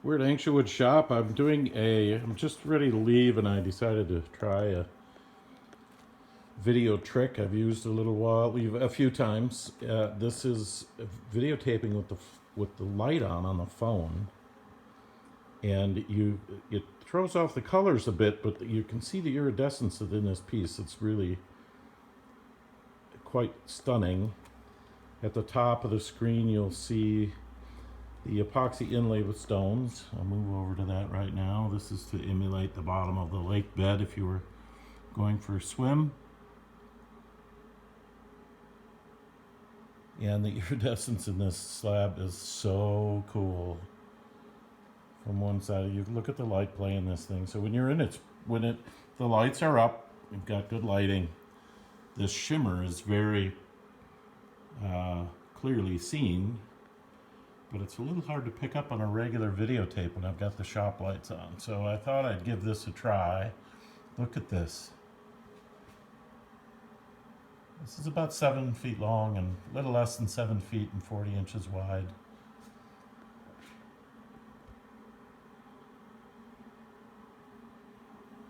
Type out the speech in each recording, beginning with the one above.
We're at Ancient Wood Shop. I'm just ready to leave, and I decided to try a video trick I've used a few times. This is videotaping with the light on the phone, and it throws off the colors a bit, but you can see the iridescence within this piece. It's really quite stunning. At the top of the screen, you'll see the epoxy inlay with stones. I'll move over to that right now. This is to emulate the bottom of the lake bed if you were going for a swim. And the iridescence in this slab is so cool. From one side, you look at the light play in this thing. So when the lights are up, you've got good lighting. This shimmer is very clearly seen, but it's a little hard to pick up on a regular videotape when I've got the shop lights on. So I thought I'd give this a try. Look at this. This is about 7 feet long and a little less than 7 feet and 40 inches wide.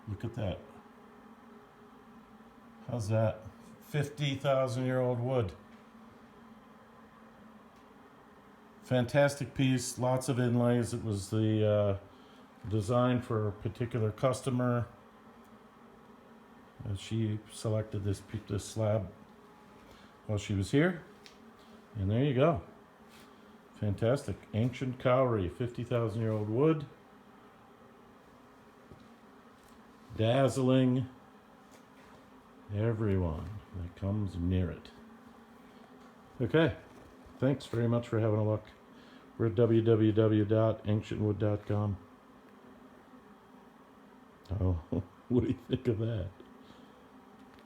Look at that. How's that? 50,000-year-old wood. Fantastic piece, lots of inlays. It was the design for a particular customer. She selected this slab while she was here. And there you go. Fantastic. Ancient Kauri, 50,000-year-old wood. Dazzling everyone that comes near it. Okay. Thanks very much for having a look. We're at www.ancientwood.com. Oh, what do you think of that?